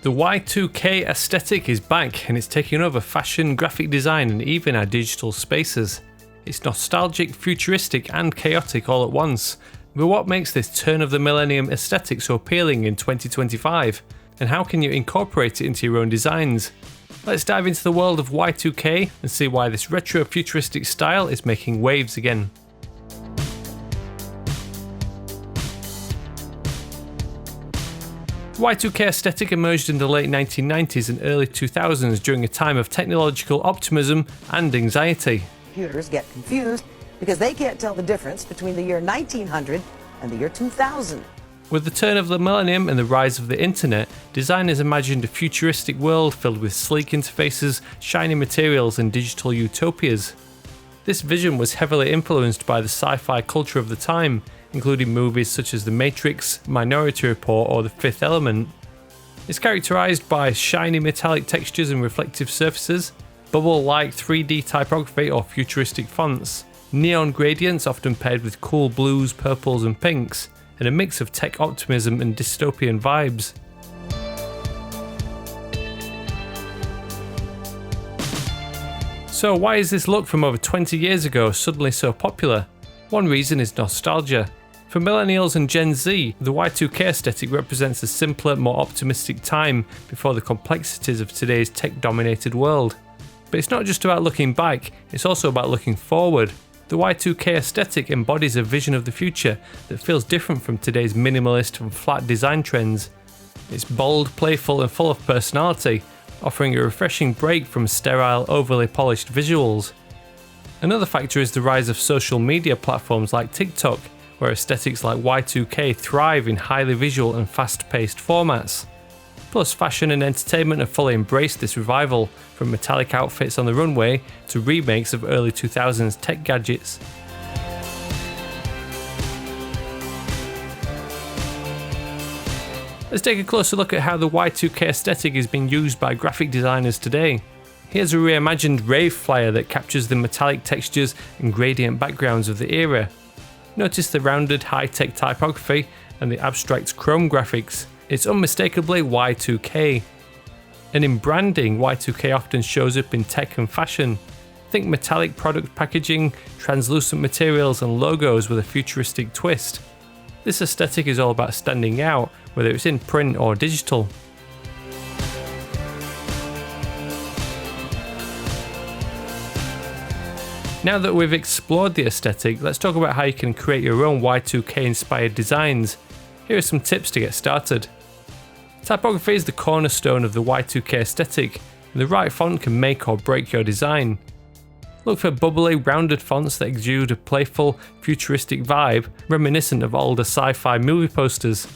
The Y2K aesthetic is back and it's taking over fashion, graphic design and even our digital spaces. It's nostalgic, futuristic and chaotic all at once. But what makes this turn-of-the-millennium aesthetic so appealing in 2025? And how can you incorporate it into your own designs? Let's dive into the world of Y2K and see why this retro-futuristic style is making waves again. The Y2K aesthetic emerged in the late 1990s and early 2000s during a time of technological optimism and anxiety. Computers get confused because they can't tell the difference between the year 1900 and the year 2000. With the turn of the millennium and the rise of the internet, designers imagined a futuristic world filled with sleek interfaces, shiny materials and digital utopias. This vision was heavily influenced by the sci-fi culture of the time, including movies such as The Matrix, Minority Report or The Fifth Element. It's characterized by shiny metallic textures and reflective surfaces, bubble-like 3D typography or futuristic fonts, neon gradients often paired with cool blues, purples and pinks, and a mix of tech optimism and dystopian vibes. So why is this look from over 20 years ago suddenly so popular? One reason is nostalgia. For millennials and Gen Z, the Y2K aesthetic represents a simpler, more optimistic time before the complexities of today's tech-dominated world. But it's not just about looking back, it's also about looking forward. The Y2K aesthetic embodies a vision of the future that feels different from today's minimalist and flat design trends. It's bold, playful and full of personality, offering a refreshing break from sterile, overly polished visuals. Another factor is the rise of social media platforms like TikTok, where aesthetics like Y2K thrive in highly visual and fast-paced formats. Plus, fashion and entertainment have fully embraced this revival, from metallic outfits on the runway to remakes of early 2000s tech gadgets. Let's take a closer look at how the Y2K aesthetic is being used by graphic designers today. Here's a reimagined rave flyer that captures the metallic textures and gradient backgrounds of the era. Notice the rounded high-tech typography and the abstract chrome graphics. It's unmistakably Y2K. And in branding, Y2K often shows up in tech and fashion. Think metallic product packaging, translucent materials and logos with a futuristic twist. This aesthetic is all about standing out, whether it's in print or digital. Now that we've explored the aesthetic, let's talk about how you can create your own Y2K inspired designs. Here are some tips to get started. Typography is the cornerstone of the Y2K aesthetic, and the right font can make or break your design. Look for bubbly, rounded fonts that exude a playful, futuristic vibe reminiscent of older sci-fi movie posters.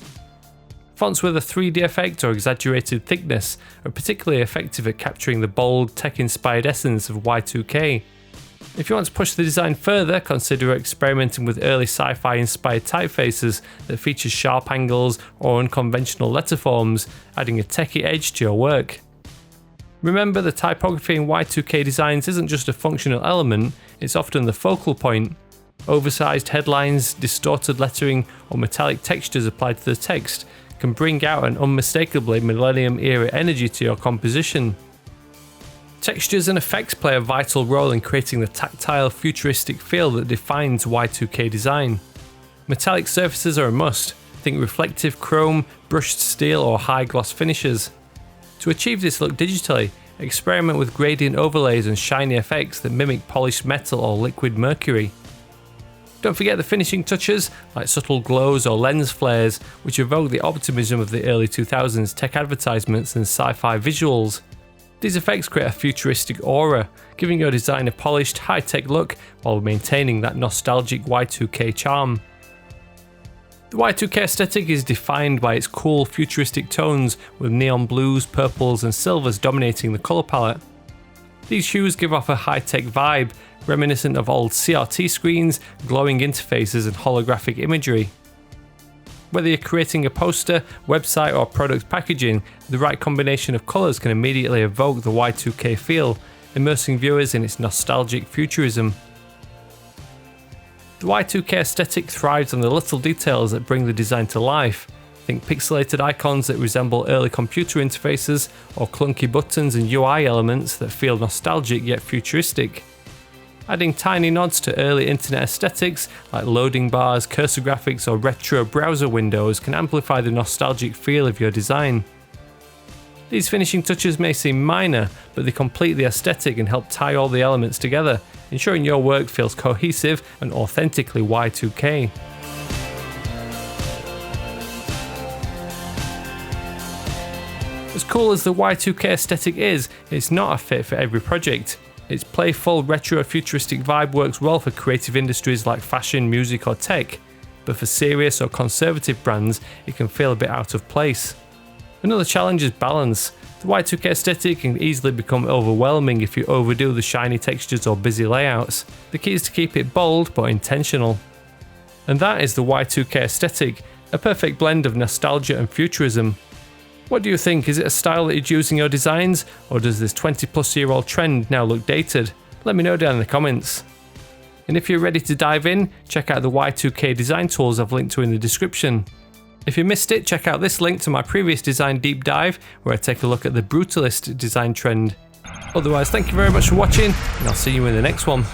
Fonts with a 3D effect or exaggerated thickness are particularly effective at capturing the bold, tech-inspired essence of Y2K. If you want to push the design further, consider experimenting with early sci-fi inspired typefaces that feature sharp angles or unconventional letter forms, adding a techie edge to your work. Remember, the typography in Y2K designs isn't just a functional element, it's often the focal point. Oversized headlines, distorted lettering or metallic textures applied to the text can bring out an unmistakably millennium era energy to your composition. Textures and effects play a vital role in creating the tactile, futuristic feel that defines Y2K design. Metallic surfaces are a must. Think reflective chrome, brushed steel or high gloss finishes. To achieve this look digitally, experiment with gradient overlays and shiny effects that mimic polished metal or liquid mercury. Don't forget the finishing touches, like subtle glows or lens flares, which evoke the optimism of the early 2000s tech advertisements and sci-fi visuals. These effects create a futuristic aura, giving your design a polished, high-tech look while maintaining that nostalgic Y2K charm. The Y2K aesthetic is defined by its cool, futuristic tones with neon blues, purples and silvers dominating the colour palette. These hues give off a high-tech vibe, reminiscent of old CRT screens, glowing interfaces and holographic imagery. Whether you're creating a poster, website or product packaging, the right combination of colours can immediately evoke the Y2K feel, immersing viewers in its nostalgic futurism. The Y2K aesthetic thrives on the little details that bring the design to life. Think pixelated icons that resemble early computer interfaces, or clunky buttons and UI elements that feel nostalgic yet futuristic. Adding tiny nods to early internet aesthetics like loading bars, cursor graphics or retro browser windows can amplify the nostalgic feel of your design. These finishing touches may seem minor, but they complete the aesthetic and help tie all the elements together, ensuring your work feels cohesive and authentically Y2K. As cool as the Y2K aesthetic is, it's not a fit for every project. Its playful, retro-futuristic vibe works well for creative industries like fashion, music or tech, but for serious or conservative brands, it can feel a bit out of place. Another challenge is balance. The Y2K aesthetic can easily become overwhelming if you overdo the shiny textures or busy layouts. The key is to keep it bold but intentional. And that is the Y2K aesthetic, a perfect blend of nostalgia and futurism. What do you think? Is it a style that you'd use in your designs, or does this 20-plus-year-old trend now look dated? Let me know down in the comments. And if you're ready to dive in, check out the Y2K design tools I've linked to in the description. If you missed it, check out this link to my previous design deep dive, where I take a look at the brutalist design trend. Otherwise, thank you very much for watching, and I'll see you in the next one.